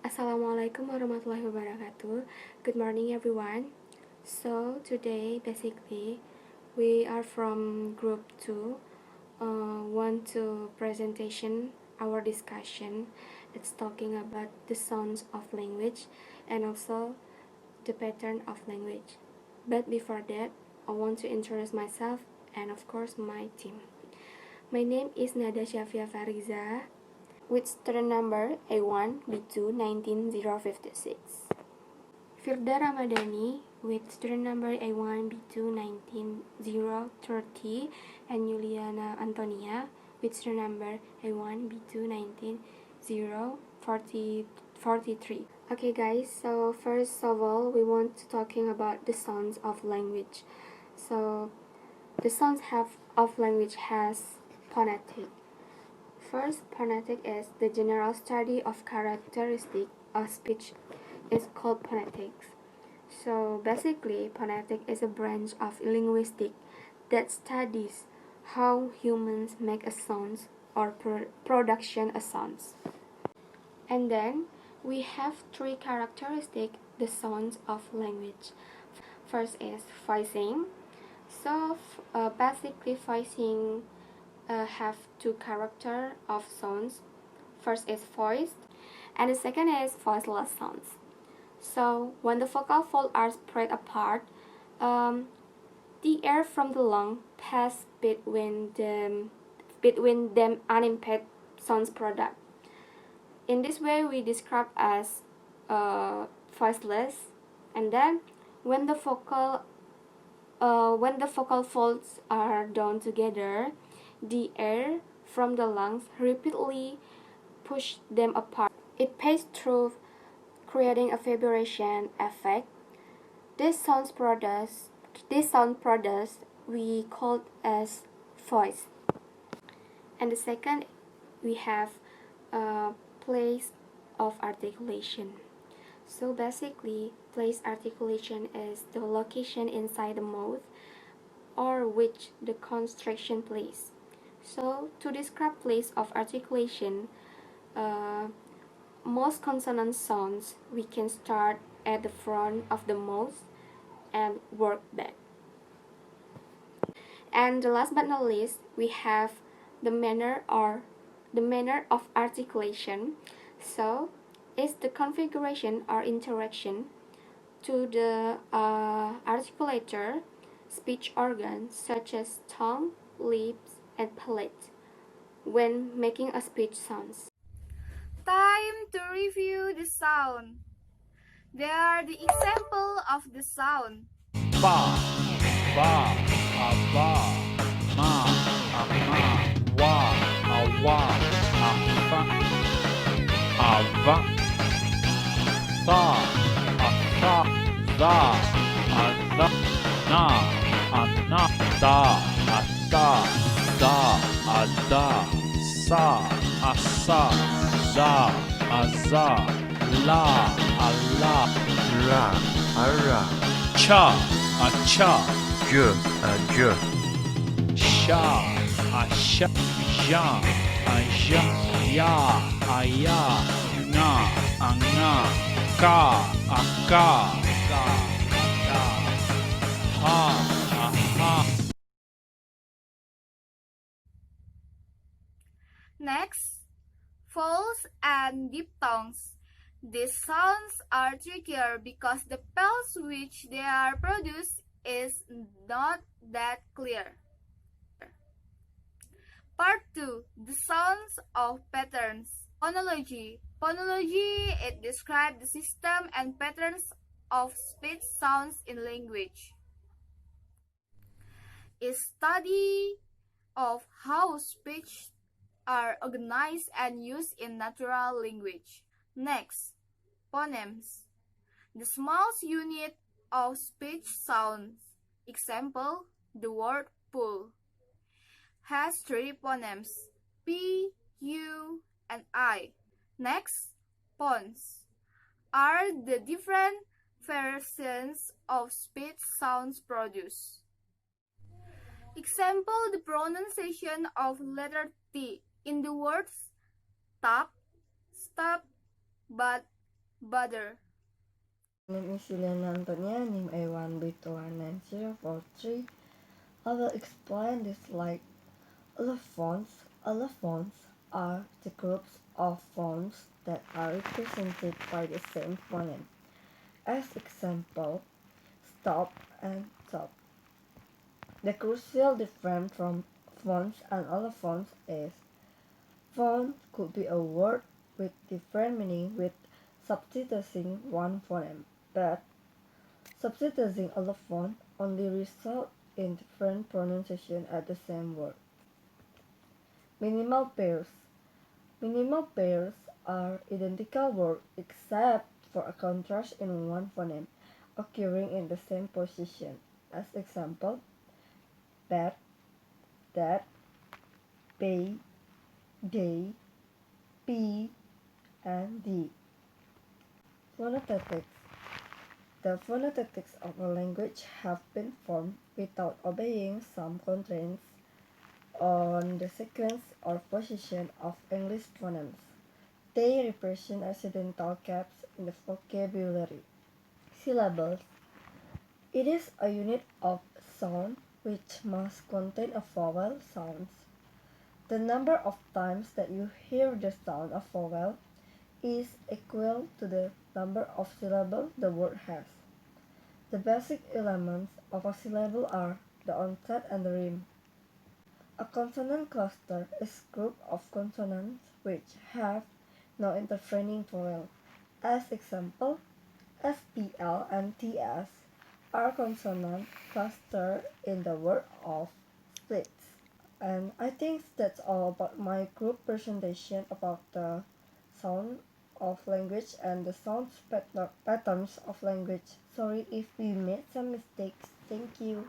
Assalamualaikum warahmatullahi wabarakatuh. Good morning, everyone. So today, basically, we are from group 2. Want to presentation our discussion. It's talking about the sounds of language and also the pattern of language. But before that, I want to introduce myself and of course my team. My name is Syafia Fariza, with student number A1 B2 19056. Firda Ramadani with student number A1 B2 19030, and Yuliana Antonia with student number A1 B2 19043. Okay guys, so first of all we want to talking about the sounds of language. So the sounds of language has phonetic. First, phonetic is the general study of characteristic of speech is called phonetics. So basically, phonetic is a branch of linguistic that studies how humans make a sounds or production of sounds. And then we have three characteristics the sounds of language. First is voicing. So basically, voicing have two character of sounds. First is voiced, and the second is voiceless sounds. So when the vocal folds are spread apart, the air from the lung pass between them unimpeded sounds product. In this way, we describe as voiceless. And then when the vocal folds are done together, the air from the lungs repeatedly push them apart. It passes through, creating a vibration effect. This sound products we call as voice. And the second, we have a place of articulation. So basically, place articulation is the location inside the mouth or which the constriction place. So to describe place of articulation, most consonant sounds we can start at the front of the mouth and work back. And the last but not least, we have the manner of articulation. So it's the configuration or interaction to the articulator speech organs such as tongue, lips, and palate when making a speech sounds. Time to review the sound. They are the example of the sound. Ba, ba, aba, ma, ama, wa, awa, afa, ava, sa, asa, za, aza, na, ana, da, asa, da, ada, sa, asa, za, aza, la, ala, ra, ara, cha, acha, je, sha, asha, ja, aja, ya, aya, na, anga, ka, aka, ka, ada, ha, aha. Next, vowels and diphthongs. These sounds are trickier because the spells which they are produced is not that clear. Part 2. The sounds of patterns. Phonology. Phonology, it describes the system and patterns of speech sounds in language. It's study of how speech are organized and used in natural language. Next, phonemes. The smallest unit of speech sounds. Example, the word pool has three phonemes, P, U, and I. Next, pons are the different versions of speech sounds produced. Example, the pronunciation of letter T in the words stop, stop, but, Butter. My name is Yuliana Antonia, NIM A1B21943. I will explain this like allophones. Allophones are the groups of phones that are represented by the same phoneme. As example, stop and top. The crucial difference from phones and allophones is phone could be a word with different meaning with substituting one phoneme, but substituting allophone only result in different pronunciation at the same word. Minimal pairs. Minimal pairs are identical words except for a contrast in one phoneme occurring in the same position. As example, bad, that, pay, they, p, and d. Phonetics. The phonetics of a language have been formed without obeying some constraints on the sequence or position of English phonemes. They represent accidental gaps in the vocabulary. Syllables. It is a unit of sound which must contain a vowel sounds. The number of times that you hear the sound of vowel is equal to the number of syllables the word has. The basic elements of a syllable are the onset and the rime. A consonant cluster is a group of consonants which have no intervening vowel. As example, SPL and TS are consonant cluster in the word of splits. And I think that's all about my group presentation about the sound of language and the patterns of language. Sorry if we made some mistakes. Thank you.